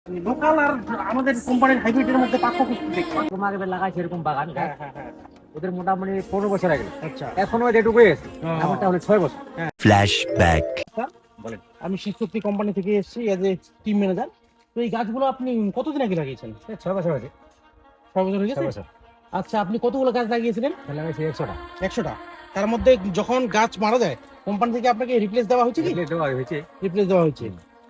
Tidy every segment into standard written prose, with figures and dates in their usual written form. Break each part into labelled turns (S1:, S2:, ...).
S1: Local আর আমাদের কোম্পানির হাইব্রিডের মধ্যে পার্থক্য কি দেখতে?
S2: তোমার এবার লাগাইছে এরকম বাগান
S1: হ্যাঁ হ্যাঁ হ্যাঁ।
S2: ওদের মোটামুটি 15 বছর আগে।
S1: আচ্ছা
S2: এখনো যেটুকুই আছে
S1: হ্যাঁ।
S2: আমারটা হলো 6 বছর।
S3: ফ্ল্যাশব্যাক।
S1: বলেন, আমি শিক্ষকটি কোম্পানি থেকে এসেছি এজ এ টিম ম্যানেজার। তো এই গাছগুলো আপনি কতদিন আগে লাগিয়েছেন?
S2: 6 বছর আছে।
S1: 6 বছর হয়ে
S2: 6
S1: গেছে।
S2: বছর
S1: আচ্ছা, আপনি কতগুলো গাছ লাগিয়েছিলেন?
S2: লাগাইছি 100টা।
S1: 100টা। তার মধ্যে যখন গাছ মারা যায় কোম্পানি থেকে আপনাকে রিপ্লেস দেওয়া হয়েছে কি?
S2: দেওয়া হয়েছে।
S1: রিপ্লেস দেওয়া হয়েছে।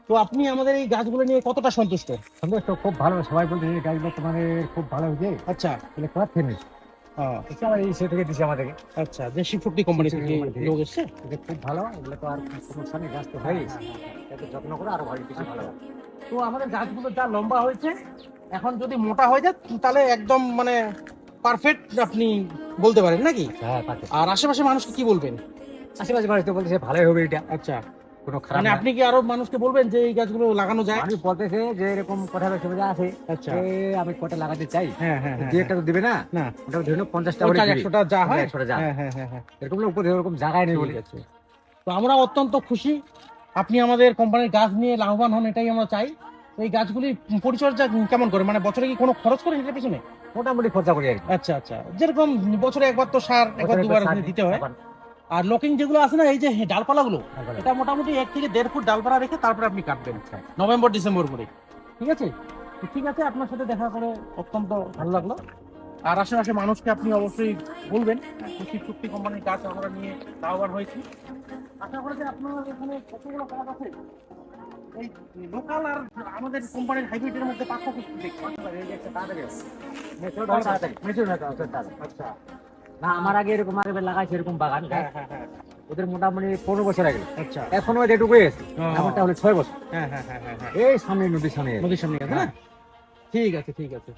S1: তো আপনি আমাদের এই গাছগুলো নিয়ে কতটা সন্তুষ্ট?
S2: সন্দেশ তো খুব ভালো, সবাই বলছে এই গাছগুলো তোমাদের খুব ভালো হয়েছে।
S1: আচ্ছা
S2: তাহলে কোথা থেকে নিয়েছো? আবার এই সে থেকে দিছে আমাদেরকে।
S1: আচ্ছা, যে শিক্ষকটি কোম্পানি থেকে লোক এসছে।
S2: এটা খুব ভালো, এগুলো তো আর সমস্যা নেই, গাছ তো হয়। এত যত্ন করে আরো ভালো বেশি ভালো হবে।
S1: তো আমাদের গাছগুলো যা লম্বা হয়েছে, এখন যদি মোটা হয়ে যায় তাহলে একদম মানে পারফেক্ট আপনি বলতে পারেন নাকি?
S2: হ্যাঁ পাচ্ছে।
S1: আর আশেপাশে মানুষকে কি বলবেন?
S2: আশেপাশে মানুষ তো বলতেছে ভালোই হবে এটা,
S1: আচ্ছা,
S2: কোনো খারাপ
S1: মানে
S2: না।
S1: আপনি কি আরো মানুষকে বলবেন যে এই গাছগুলো লাগানো যায়?
S2: আমি বলতেছে যে এরকম কথা সুবিধা আছে।
S1: আচ্ছা
S2: আমি কটা লাগাতে চাই,
S1: হ্যাঁ হ্যাঁ হ্যাঁ
S2: দু একটা তো দিবে না।
S1: না,
S2: ওটা ধরুন 50টা
S1: 100টা যা হয়।
S2: 100টা যা
S1: হ্যাঁ হ্যাঁ হ্যাঁ হ্যাঁ।
S2: এরকম না, উপরে এরকম জায়গায় নেই বলে।
S1: ঠিক আছে। তো আমরা অত্যন্ত খুশি আপনি আমাদের কোম্পানির গাছ নিয়ে লাভবান হন, এটাই আমরা চাই। তো এই গাছগুলি পরিচর্যা কেমন করে, মানে বছরে কি কোনো খরচ করেন এটার পিছনে?
S2: মোটামুটি খরচা করি আর কি।
S1: আচ্ছা আচ্ছা, যেরকম বছরে একবার তো সার একবার দুবার দিতে হয়। আর লকিং যেগুলো আছে না, এই যে ডালপালাগুলো, এটা মোটামুটি 1 থেকে 1.5 ফুট ডালপালা রেখে তারপরে আপনি কাটবেন নভেম্বর ডিসেম্বর করে। ঠিক আছে? তো ঠিক আছে, আপনার সাথে দেখা করে অত্যন্ত ভালো লাগলো। আর আশেপাশে মানুষকে আপনি অবশ্যই বলবেন কৃষি চুক্তি কোম্পানির গাছ আমরা নিয়ে লাভবান হয়েছি। আশা করি যে আপনার এখানে কতগুলো গাছ আছে। এই লোকাল আর আমাদের কোম্পানির হাইব্রিডের মধ্যে পার্থক্য কি দেখতে? আচ্ছা
S2: না, আমার আগে এরকম আগে লাগাইছে এরকম বাগান।
S1: হ্যাঁ হ্যাঁ হ্যাঁ।
S2: ওদের মোটামুটি 15 বছর আগে।
S1: আচ্ছা
S2: এখনো যেটুকুই আছে আমারটা হলো 6 বছর।
S1: হ্যাঁ হ্যাঁ হ্যাঁ হ্যাঁ হ্যাঁ।
S2: এই সামনে নদীর সামনে।
S1: নদীর সামনে আছে না? ঠিক আছে ঠিক আছে।